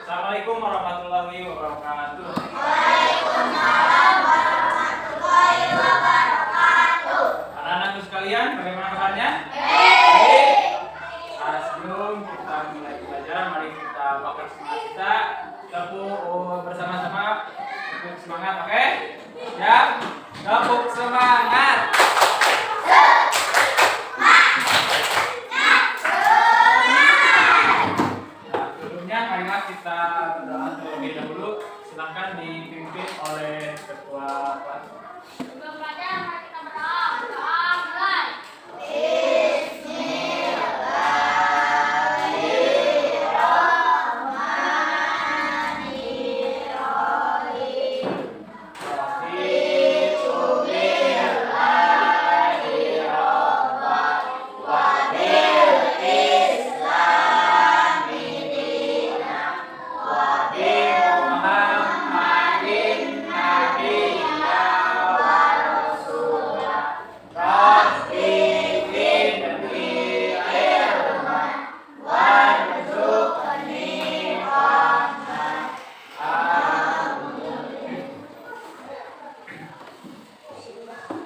Assalamualaikum warahmatullahi wabarakatuh. Waalaikumsalam warahmatullahi wabarakatuh. Anak-anakku sekalian, bagaimana kabarnya? Baik. Sebelum kita mulai belajar, mari kita bakar semangat kita. Tepuk bersama-sama, tepuk semangat, oke? Ya, tepuk semangat. Marilah kita berdoa terlebih dahulu. Silakan dipimpin oleh ketua kelas. Sebelum belajar, mari kita berdoa. Doa mulai.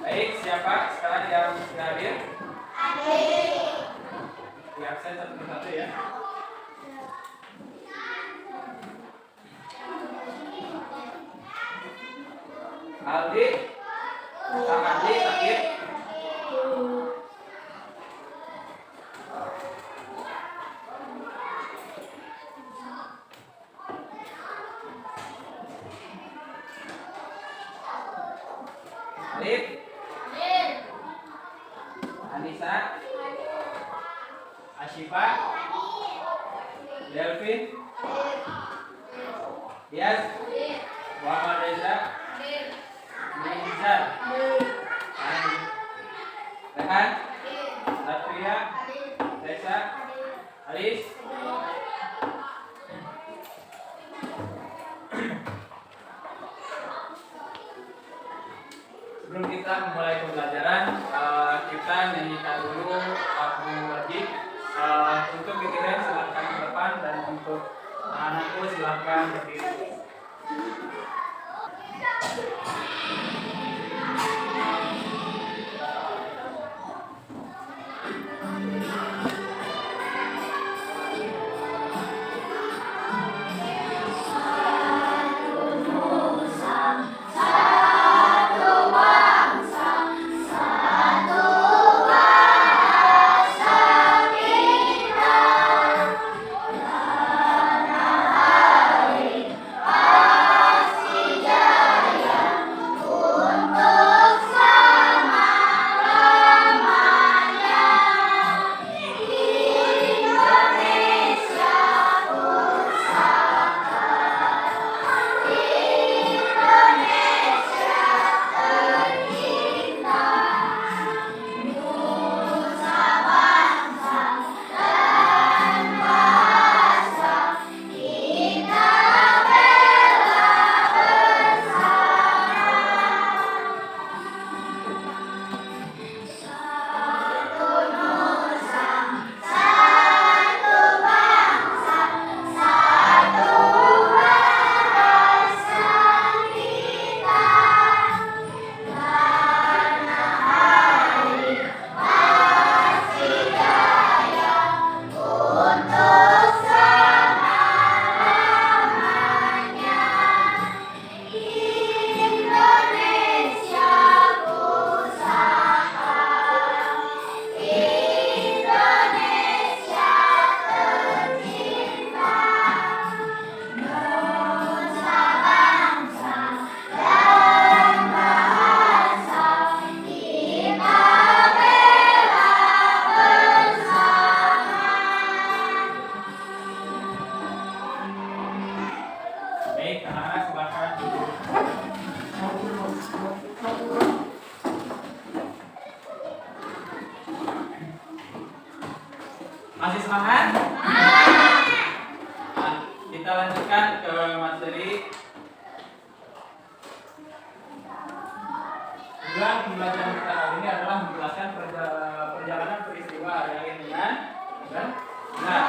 Baik, siapa sekarang yang sudah hadir? Di absen satu persatu ya. Aldi, Kang Aldi sakit. Alif, Anissa, Ashifa, Delvin, Dias, Muhammad Reza, Nizar, Rehan, Satria, Reza, Alis. Sebelum kita memulai pembelajaran, kita nyanyikan dulu lagu wajib. Untuk pikiran silahkan ke depan dan untuk anakku silahkan berdiri. Baik, anak-anak silakan duduk. Masih semangat? Nah, kita lanjutkan ke materi. Tujuan pembelajaran kita kali ini adalah menjelaskan perjalanan peristiwa hari-hari dengan benar.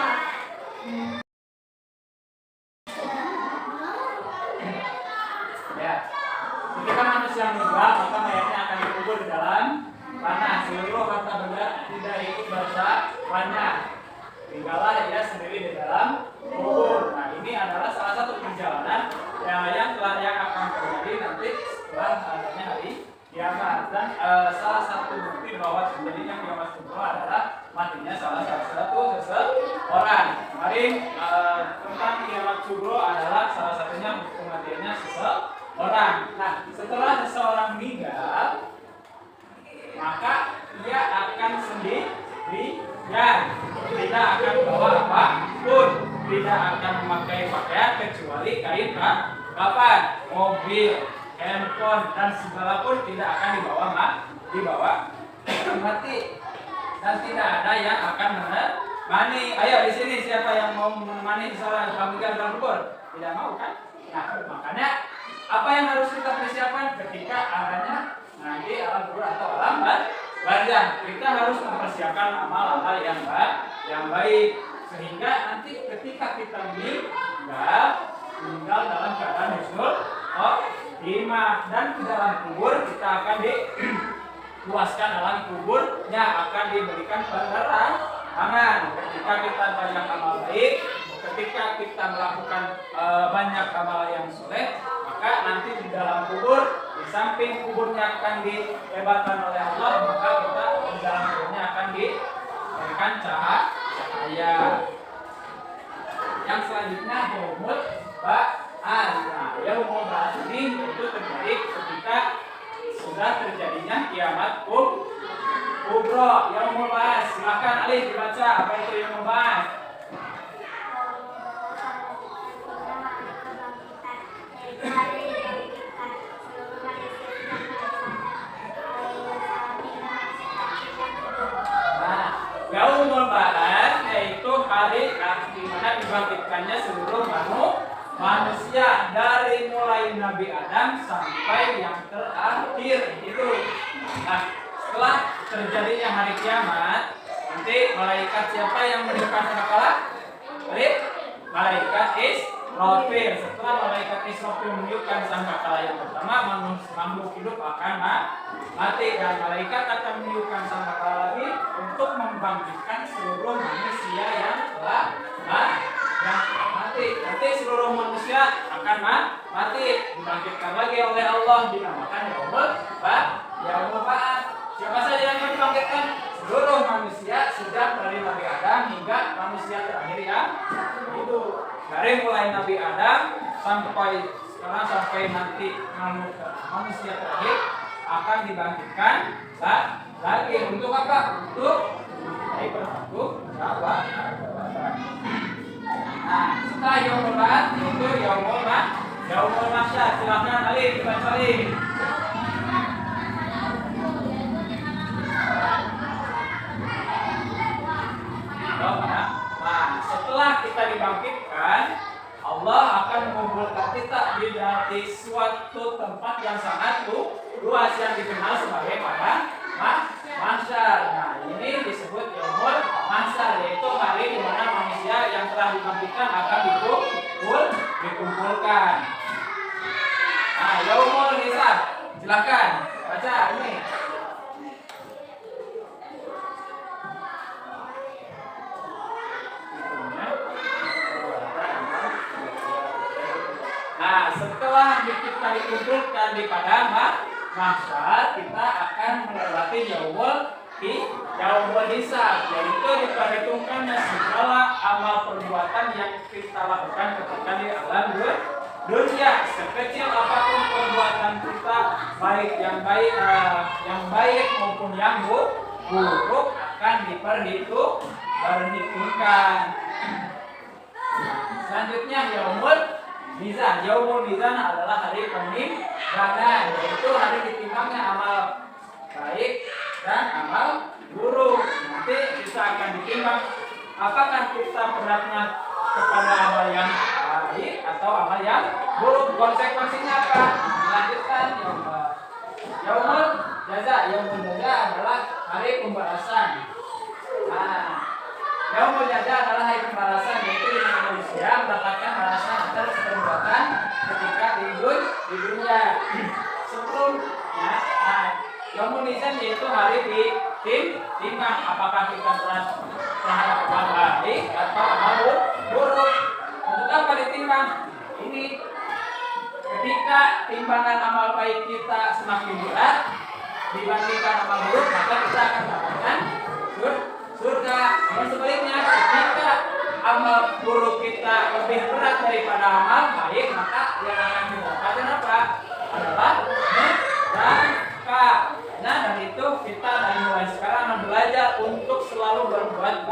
dalam kubur. Nah, ini adalah salah satu perjalanan yang akan terjadi nanti setelah adanya hari kiamat. Dan salah satu bukti bahwa terjadinya kiamat kubur adalah matinya salah satu seseorang. Kemarin tentang kiamat kubur adalah salah satunya kematiannya seseorang. Nah, setelah seseorang meninggal, maka ia akan sendirian, tidak akan bawa apapun, tidak akan memakai pakaian kecuali kain kafan, mobil, handphone dan segala pun tidak akan dibawa mati, dan tidak ada yang akan menemani. Ayo di sini siapa yang mau menemani seorang meninggal dalam kubur? Tidak mau kan? Nah, makanya apa yang harus kita persiapkan ketika adanya nanti alam kubur atau alam barzah? Kita harus mempersiapkan amal-amal yang baik sehingga nanti ketika kita meninggal dalam keadaan husnul khotimah, dan di dalam kubur kita akan dipuaskan alam kuburnya, akan diberikan penerangan. Ketika kita banyak amal baik, ketika kita melakukan banyak amal yang soleh, maka nanti di dalam kubur, di samping kuburnya akan dihebatkan oleh Allah, maka kita di dalam kuburnya akan diberikan cahaya. Yang selanjutnya yaumul ba'ats. Nah, yaumul ba'ats ini itu terjadi ketika sudah terjadinya kiamat kubro. Yaumul ba'ats, silakan Alif dibaca apa itu yaumul ba'ats. Yaumul ba'ats yaitu hari di mana dibangkitkannya seluruh manusia dari mulai Nabi Adam sampai yang terakhir itu. Nah, setelah terjadinya hari kiamat, nanti malaikat siapa yang meniupkan sangkakala? Malaikat Israfil. Setelah malaikat Israfil meniupkan sangkakala yang pertama, makhluk hidup akan mati, dan malaikat akan meniupkan sangkakala lagi untuk membangkitkan seluruh manusia yang telah mati. Nanti seluruh manusia akan mati, dibangkitkan lagi oleh Allah, dinamakan yaumul ba'ats. Siapa saja yang dibangkitkan? Seluruh manusia, sejak dari Nabi Adam hingga manusia terakhir yang itu. Dari mulai Nabi Adam sampai sekarang, sampai nanti manusia terakhir akan dibangkitkan lagi. Untuk apa? Untuk bertanggung jawab. Nah, setelah yaumul ba'ats itu yaumul mahsyar. Silakan Ali dibaca Ali. Nah, setelah kita dibangkitkan, Allah akan mengumpulkan kita di suatu tempat yang sangat luas yang dikenal sebagai mahsyar. Nah, ini disebut yaumul mahsyar, yaitu hari di mana manusia yang telah dibangkitkan akan dikumpulkan. Nah, yaumul hisab. Silakan baca ini. Nah, setelah kita dikumpulkan di padang mahsyar, kita akan melewati yaumul hisab, yaitu diperhitungkannya segala amal perbuatan yang kita lakukan ketika di alam dunia. Sekecil apapun perbuatan kita, baik yang baik maupun yang buruk, akan diperhitungkan. Selanjutnya yaumul mizan. Yaumul mizan adalah hari penimbangan, yaitu hari ditimbangnya amal baik dan amal buruk. Nanti kita akan ditimbang apakah kita beratnya kepada amal yang baik atau amal yang buruk. Konsekuensinya apa? Dilanjutkan yaumul jaza. Yaumul jaza adalah hari pembalasan. Nah, yaumul jaza adalah hari pembalasan, yaitu di mana manusia mendapatkan balasan atas perbuatan ketika di dunia. Sebelumnya, yaumul mizan yaitu hari ditimbang apakah kita terhadap amal baik atau amal buruk. timbangan amal baik kita semakin berat dibandingkan amal buruk, maka kita akan mendapatkan surga. Namun sebaliknya, jika amal buruk kita lebih berat daripada amal baik, maka yang akan kita dapatkan apa? Adalah neraka. Nah, dan itu kita dari mulai sekarang belajar untuk selalu berbuat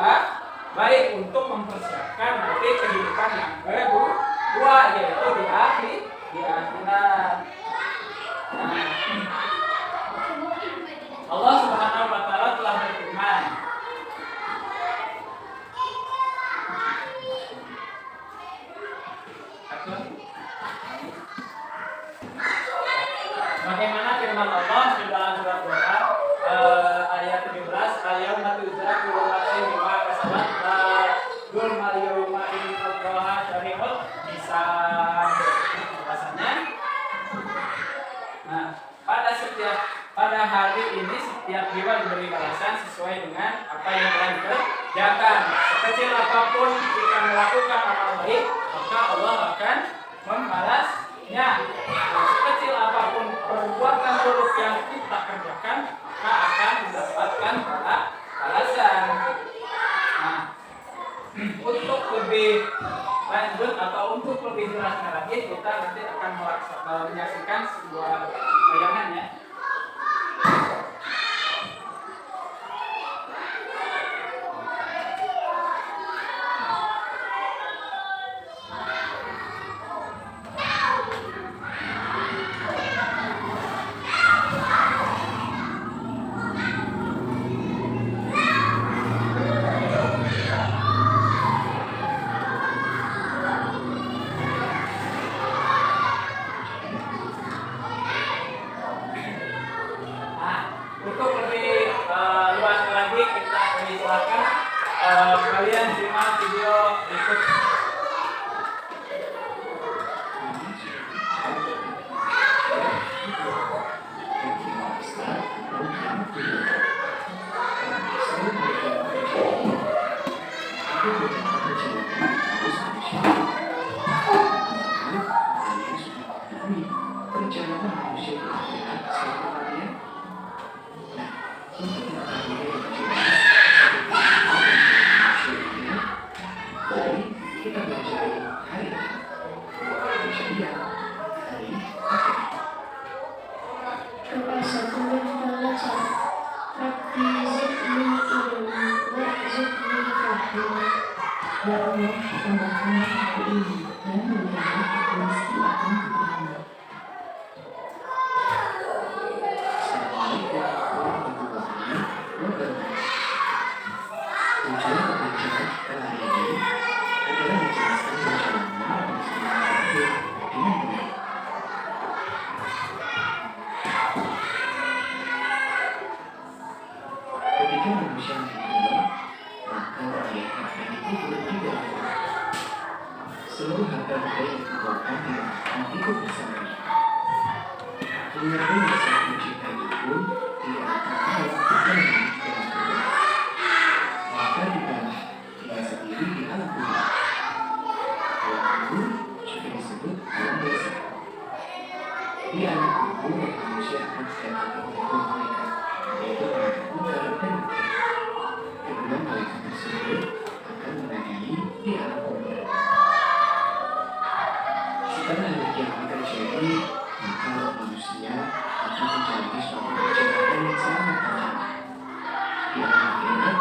baik untuk mempersiapkan nanti kehidupan yang kedua, yaitu di akhirat. Allah Subhanahu wa taala telah berfirman, bagaimana firman Allah di dalam surat Quran ayat 17, al-yauma tujzaku bima kasabat dul al-yauma innallaha syari'ul hisab. Bahasanya, nah, pada hari ini setiap jiwa diberi balasan sesuai dengan apa yang telah dikerjakan. Sekecil apapun kita melakukan amal baik, maka Allah akan membalasnya. Sekecil apapun perbuatan buruk yang kita kerjakan, maka akan mendapatkan balasan. Nah, untuk lebih lanjut atau untuk lebih jelasnya lagi, kita nanti akan menyaksikan sebuah tayangan ya. Untuk lebih luas lagi, kita silakan kalian simak video berikut. Ketika manusia meninggal, maka dia akan dikubur di dalam. Seluruh harta benda yang dikeluarkan tidak akan ikut bersamanya. Keluarga yang sangat mencintai pun tidak akan mau berjalan dalam kubur. Maka diberilah dia sendiri di alam kubur. Alam kubur juga disebut alam desa. Di alam kubur manusia akan didatangi oleh dua malaikat, yaitu malaikat munkar dan nakir. Kedua malaikat tersebut akan menanyai di alam kubur. Setelah hari kiamat terjadi, maka manusia akan menjalani suatu perjalanan yang sangat panjang. Di alam akhirat,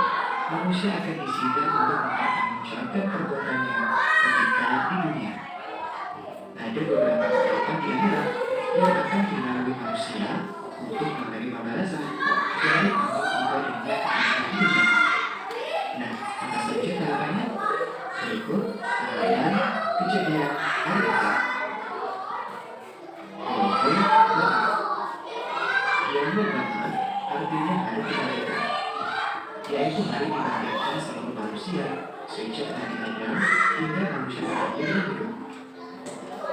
manusia akan disidang untuk mempertanggungjawabkan perbuatannya ketika di dunia. Ada beberapa perbuatan di akhirat yang akan dilalui manusia untuk menerima balasan dari amal ibadahnya di dunia. Nah, apa saja tahapannya? Berikut rangkaian kejadian hari akhirat. Yang pertama, artinya hari kebangkitan, yaitu hari dibangkitkan seluruh manusia sejak Nabi Adam hingga manusia terakhir yang hidup.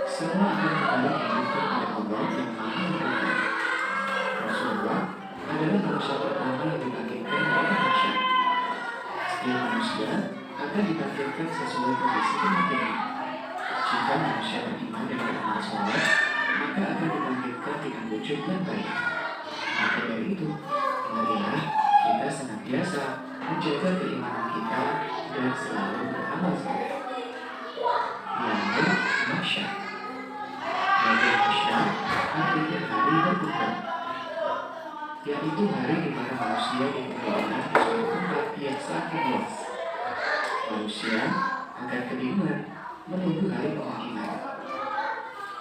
Semua akan kembali dihidupkan oleh Allah yang Maha Mengetahui. Rasulullah adalah manusia pertama yang dibangkitkan oleh manusia. Setiap manusia akan dibangkitkan sesuai kondisi kematian. Jika manusia beriman dan beramal soleh, maka maka akan dibangkitkan dengan wujud yang baik. Maka dari itu, marilah kita senantiasa menjaga keimanan kita dan selalu beramal saleh. Yaumul Mahsyar. Yaumul Mahsyar artinya hari berkumpul, yaitu hari di mana manusia dikumpulkan di suatu tempat yang sangat luas. Manusia akan kebingungan menunggu hari pembangkitan.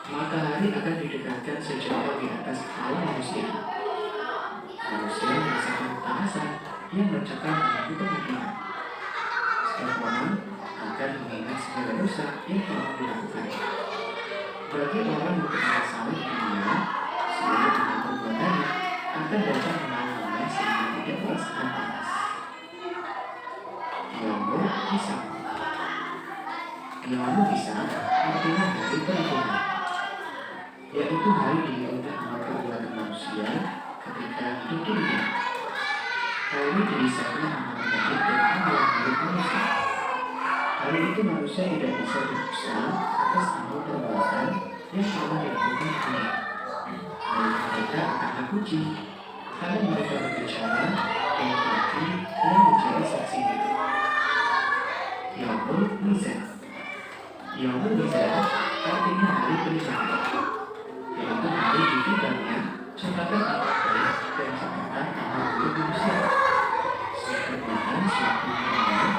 Matahari akan didekatkan sejauh di atas kepala manusia. Manusia merasakan kepanasan yang mencekam menunggu pembangkitan. Setiap orang akan mengingat segala dosa yang telah dilakukan. Bagi orang yang berbuat salah di dunia, seluruh dengan perbuatannya akan datang menangani sehingga tidak merasakan panas. Yaumul Hisab. Yaumul Hisab artinya hari perhitungan, yaitu hari dihitungnya amal perbuatan manusia ketika hidup di dunia. Hari dihisabnya amal baik dan amal buruk manusia. Hari itu manusia tidak bisa berdosa atas amal perbuatan yang telah dilakukan di dunia. Mereka akan terpuji karena mereka berbicara dan hati yang menjadi saksi itu. Yaumul Mizan. Yaumul Mizan artinya hari penilaian, yaitu hari ditimbangnya catatan amal baik dan catatan amal buruk manusia. Sempurnakan suatu amalan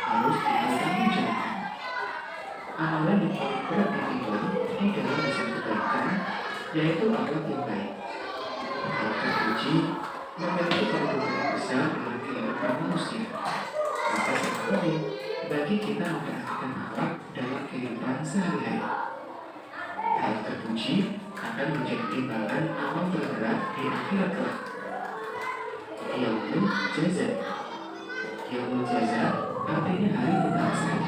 harus dipertanggungjawabkan. Amalan yang paling berat ditimbang di dalam misi kebaikan, yaitu amal yang baik. Kalau terpuji, memiliki keuntungan besar dalam kehidupan manusia. Maka sangat penting bagi kita memperhatikan akhlak dalam kehidupan sehari-hari. Hal terpuji akan menjadi timbangan amal terberat di akhirat kelak. Yaumul Jaza. Yaumul Jaza artinya hari pembalasan,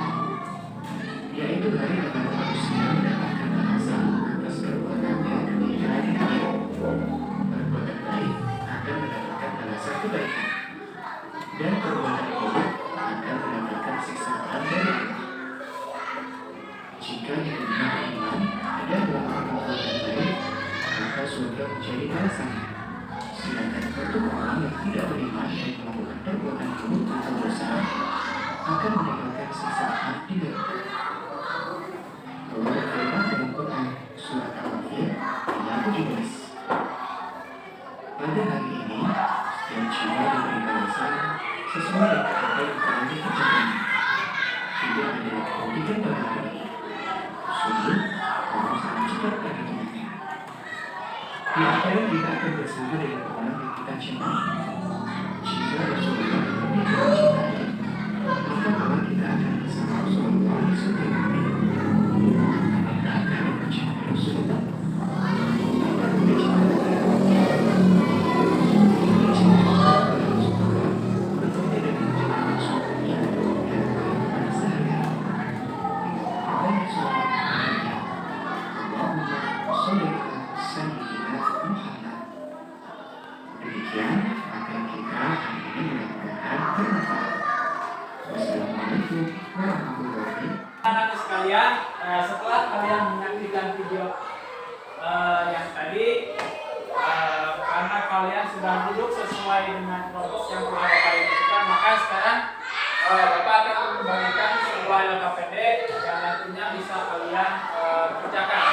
yaitu hari di mana manusia mendapatkan balasan atas perbuatannya di hari dunia. Perbuatan baik akan mendapatkan balasan kebaikan, dan perbuatan buruk akan mendapatkan siksaan dari Allah. Jika di dunia beriman dan melakukan perbuatan baik, maka surga menjadi balasannya. Sedangkan untuk orang yang tidak beriman dan melakukan perbuatan buruk atau dosa, akan mendapatkan siksaan di neraka. Allah berfirman dalam Quran surat Al-Kahfi ayat 17. Pada hari ini, setiap jiwa diberi balasan sesuai dengan apa yang telah dikerjakannya. Tidak ada yang kemudian pada hari ini. Sungguh, Allah sangat cepat perhitungannya. Di apa yang kita akan bersama dengan orang yang kita cintai. Jika Rasulullah lebih kita cintai, maka kalau kita akan bersama Rasulullah di surga nanti. Mereka akan mencintai Rasulullah. Mereka mencintai Anak sekalian, setelah kalian menyaksikan video yang tadi, karena kalian sudah duduk sesuai dengan proses yang telah Bapak inginkan, maka sekarang Bapak akan membagikan sebuah LKPD yang nantinya bisa kalian kerjakan.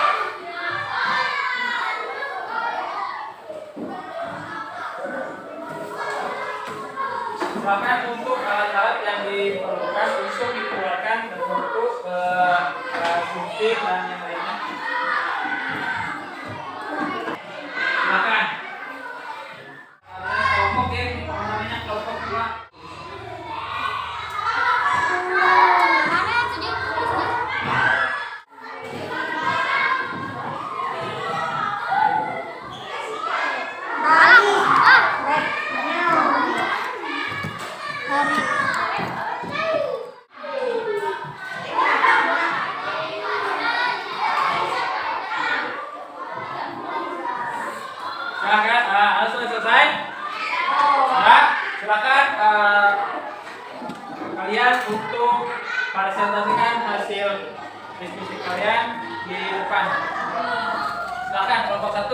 Silakan untuk alat-alat yang diperlukan untuk dikeluarkan bentuk gunting dan yang lainnya. Silakan. Kelompok ya, namanya kelompok dua. Mana yang tujuh? Silakan, sudah selesai? Ya, silakan kalian untuk presentasikan hasil diskusi kalian di depan. Silakan kelompok 1.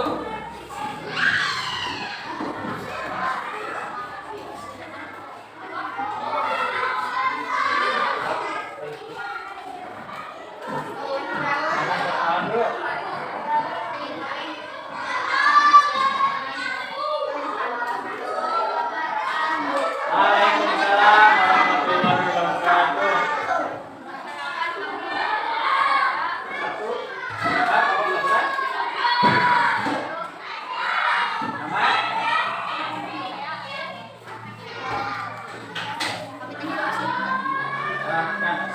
Waalaikumsalam warahmatullahi wabarakatuh. Satu. Apa? Nama?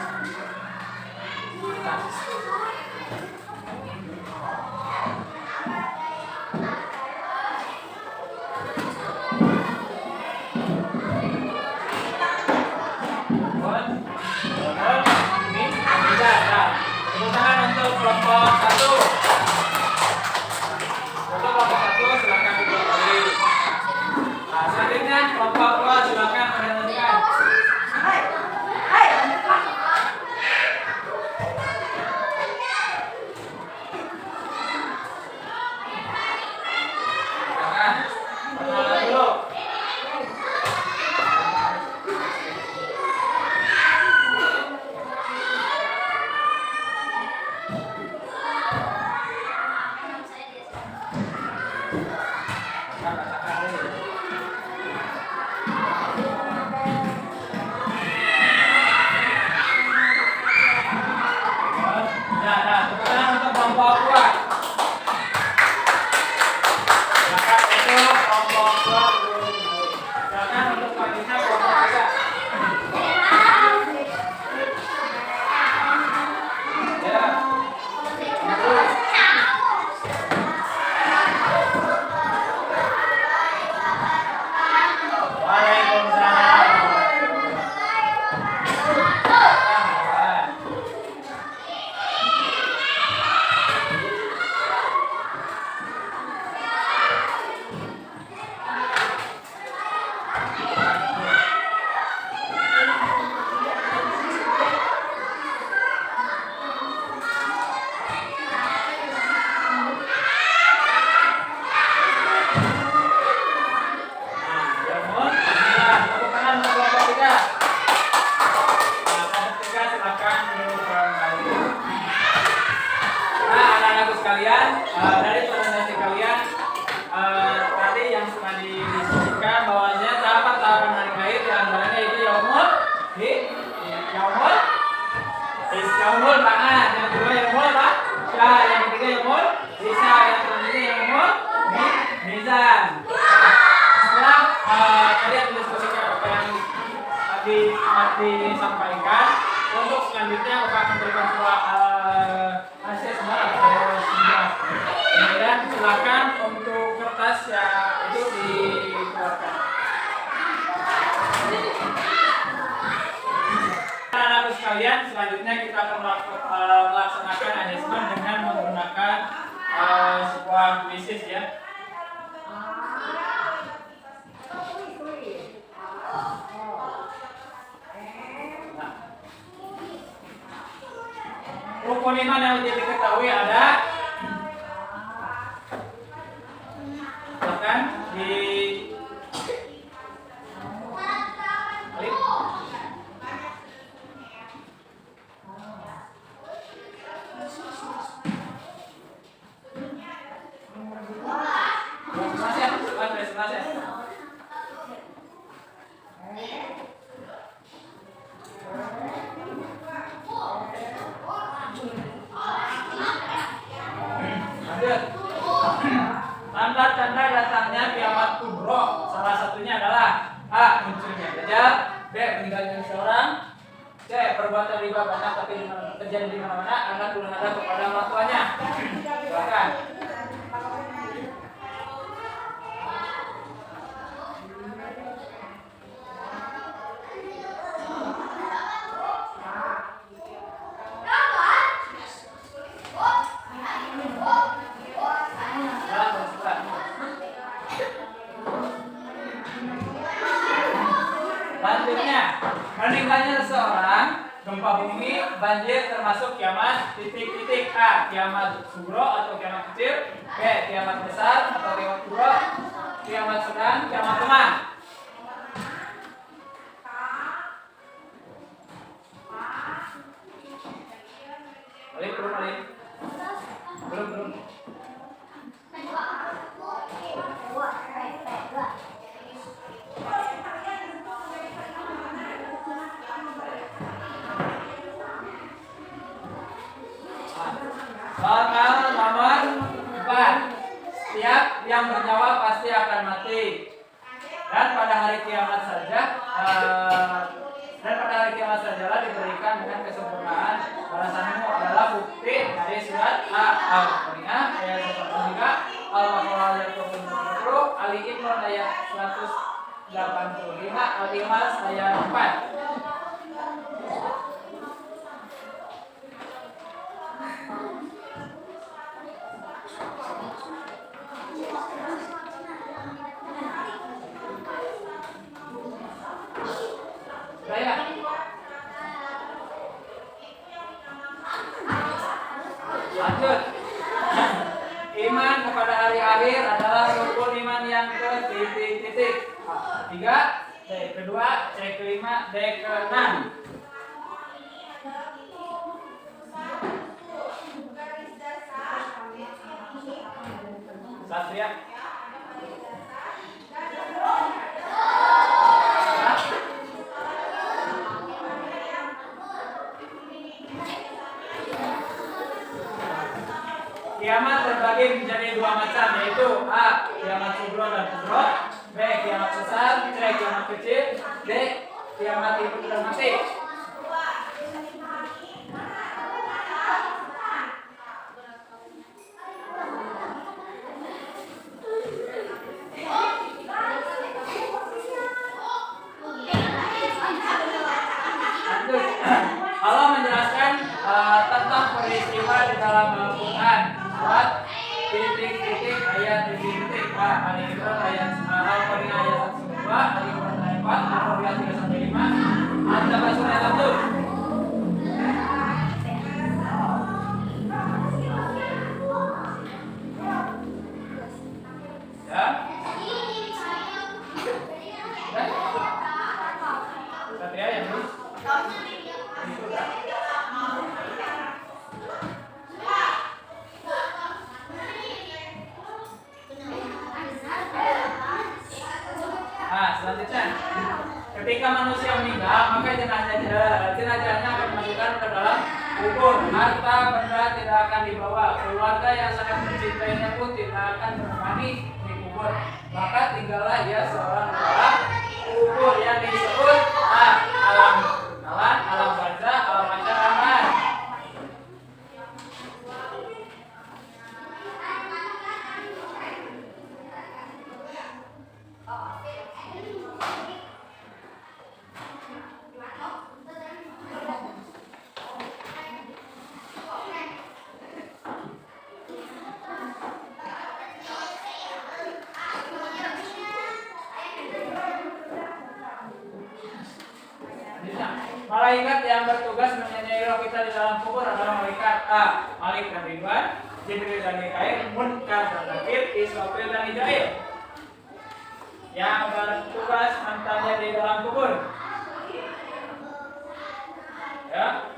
Silahkan. Tepuk tangan untuk kelompok 1. Untuk kelompok 1 silakan duduk kembali. Nah, selanjutnya kelompok 2 silakan melanjutkan. Silakan. Perkenalan dulu. Nah, tepuk tangan untuk kelompok 2. Silakan untuk kelompok 2 dulu. Silakan untuk selanjutnya kelompok 3. Ya. Waalaikumsalam. Kalian dari presentasi kalian tadi yang sudah didiskusikan bahwasanya tahapan-tahapan hari haid diantaranya itu yaumul ba'ad, yang kedua yaumul syah, yang ketiga yaumul hisab, yang selanjutnya yaumul mizan. Setelah tadi yang didiskusikan apa yang tadi disampaikan, untuk selanjutnya Bapak akan berikan sebuah asesmen atau sebuah. Kemudian silakan untuk kertas ya itu dikeluarkan. Anak-anak sekalian, selanjutnya kita akan melaksanakan asesmen dengan menggunakan sebuah kuisis ya. Rukun iman yang wajib diketahui ada, silakan di klik. Tanda-tanda datangnya kiamat kubro salah satunya adalah A. Munculnya dajjal, B. Meninggalnya seseorang, C. Perbuatan riba banyak tapi terjadi di mana-mana, anak durhaka kepada orang tuanya. Silakan. Selanjutnya, meninggalnya seseorang, gempa bumi, banjir termasuk kiamat titik-titik. A. Kiamat sugro atau kiamat kecil. B. Kiamat besar atau kiamat kubro. Kiamat sedang, kiamat lemah. Balik, belum balik. Belum. Soal nomor 4. Setiap yang bernyawa pasti akan mati. Dan pada hari kiamat sajalah diberikan dengan kesempurnaan balasanmu adalah bukti dari surat Al-Qur'an ayat 103, Al-Baqarah ayat 20, Ali Imran ayat 185, Al-Ikhlas ayat 4. Lanjut. Iman kepada hari akhir adalah rukun iman yang ke titik-titik. Ketiga, D kedua, C kelima, D keenam. Satria. Kiamat terbagi menjadi dua macam, yaitu A. Kiamat sugro dan kubro, B. Kiamat besar, C. Kiamat kecil, D. Kiamat hidup dan mati. Lanjut. Allah menjelaskan tentang peristiwa di dalam Al-Quran. Surat titik-titik ayat titik-titik. Ali Imran ayat Al-Qur'an ayat 102, Ali Imran ayat 4, Al-Qur'an 3-5, Al-Tabasur ayat 1. Ya. Satria yang terus. Itu kan. Selanjutnya, ketika manusia meninggal, maka jenazahnya akan dimasukkan ke dalam kubur. Harta benda tidak akan dibawa. Keluarga yang sangat mencintainya pun tidak akan menemani di kubur. Maka tinggallah ia seorang dalam kubur yang disebut alam kenalan, alam barzah, alam masyarakat. Malaikat yang bertugas menyanyi roh kita di dalam kubur adalah malaikat A. Malik dan Ridwan, Jibril dan Mikail, Munkar dan Nakir, Israfil dan Hijail. Yang bertugas mentanya di dalam kubur. Ya.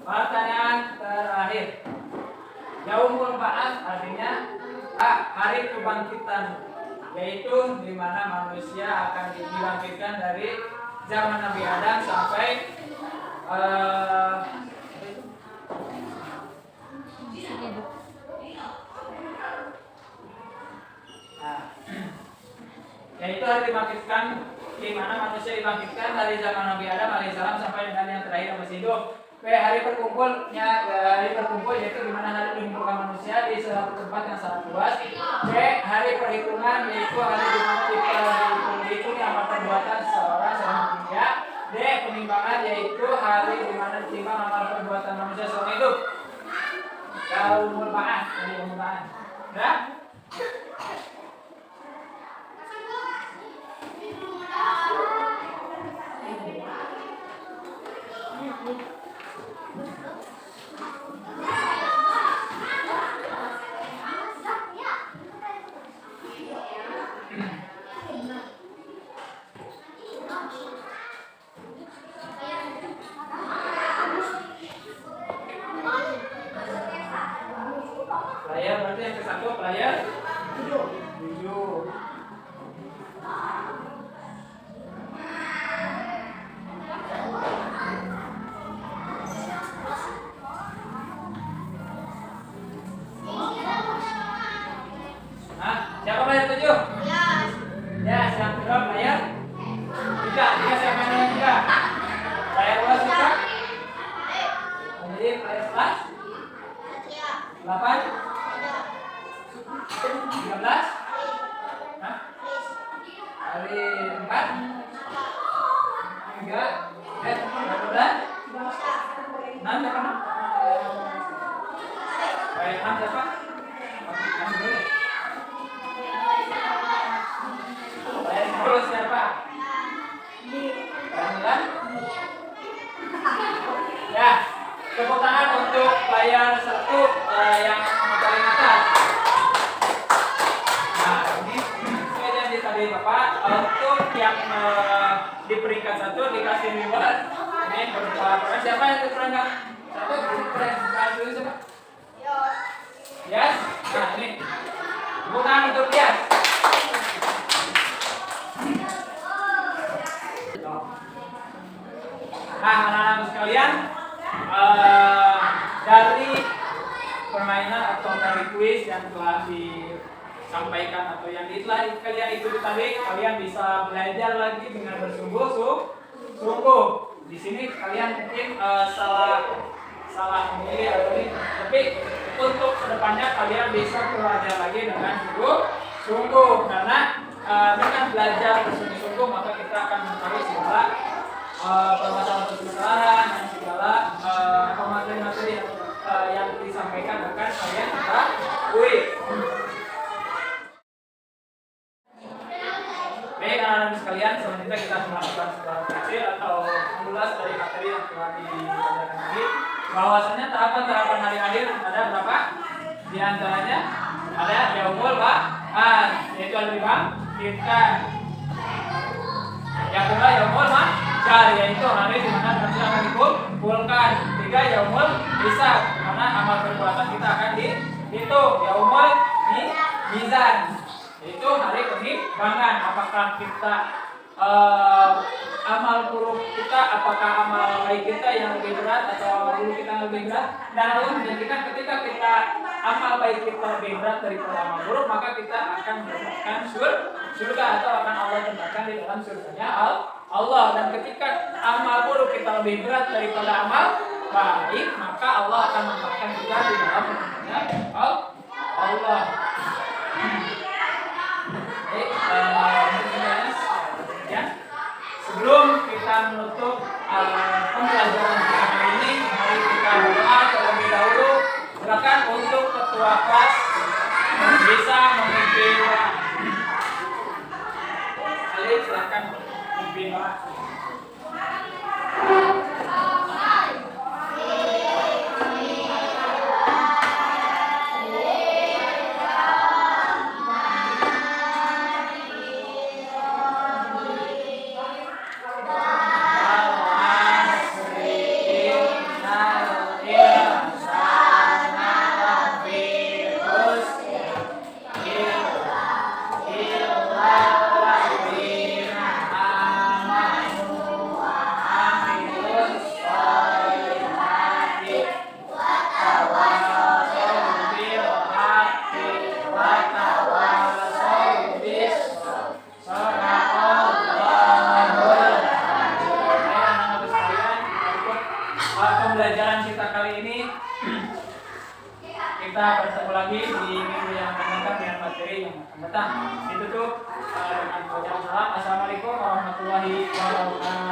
Pertanyaan terakhir. Yaumul Ba'ats artinya A. Hari kebangkitan, yaitu di mana manusia akan dibangkitkan dari zaman Nabi Adam sampai yaitu hari dibangkitkan, di mana manusia dibangkitkan dari zaman Nabi Adam alaihissalam sampai dengan yang terakhir masih hidup. B. Hari berkumpul yaitu di mana hari dikumpulkan manusia di suatu tempat yang sangat luas. B. Hari perhitungan, yaitu hari di mana dihitung amal perbuatan seseorang selama dunia. D. Penimbangan, yaitu hari di mana ditimbang amal perbuatan manusia selama hidup. Yaumul ba'ats, hari yaumul ba'ats. Udah? Layar berarti yang ke-1 layar 7. Nah, siapa layar 7? Ya, yang kedua layar 3. Siapa yang layar 3? Layar 2 siapa? Jadi layar 11 8 13 Hah? Hari 4 3 12 6 siapa? Layar 6 siapa? 6 dulu. Layar 10 siapa? 9. Ya, tepuk tangan untuk layar 1 yang paling atas. Nah, ini sesuai janji tadi Bapak, untuk yang di peringkat 1 dikasih reward. Ini berupa siapa yang di peringkat 1? Peringkat dulu siapa? Yes. Nah, ini tepuk tangan untuk Yes. Nah, anak-anak sekalian, dari permainan atau dari kuis yang telah disampaikan atau yang telah kalian ikuti tadi, kalian bisa belajar lagi dengan bersungguh-sungguh. Di sini kalian mungkin salah memilih atau ini, tapi untuk kedepannya kalian bisa belajar lagi dengan sungguh-sungguh, karena dengan belajar bersungguh-sungguh maka kita akan mengetahui segala permasalahan dan segala materi-materi yang disampaikan akan kalian ketahui. Baik anak-anak sekalian, selanjutnya kita melakukan sebuah kecil atau mengulas dari materi yang telah dipelajari tadi. Bahwasanya tahapan-tahapan hari akhir ada berapa? Di antaranya ada yaumul ba'ats, yaitu ada 5 kita. Yang kedua yaumul mahsyar, yaitu hari di mana manusia akan dikumpulkan. 3 yaumul hisab, di mana amal perbuatan kita akan dihitung. Yaumul mizan, yaitu hari penimbangan. Apakah kita amal buruk kita, apakah amal baik kita yang lebih berat atau amal buruk kita yang lebih berat. Dan Allah menjadikan ketika kita amal baik kita lebih berat daripada amal buruk, maka kita akan mendapatkan surga atau akan Allah tempatkan di dalam surganya Allah. Dan ketika amal buruk kita lebih berat daripada amal baik, maka Allah akan menempatkan kita di dalam surganya Allah. Sebelum kita menutup pembelajaran kita kali ini, mari kita berdoa terlebih dahulu. Silakan untuk ketua kelas bisa memimpin doa. Alif, silakan memimpin doa. Pembelajaran kita kali ini kita bertemu lagi di minggu yang akan datang dengan materi yang akan datang. Ditutup dengan bacaan salam. Assalamualaikum warahmatullahi wabarakatuh.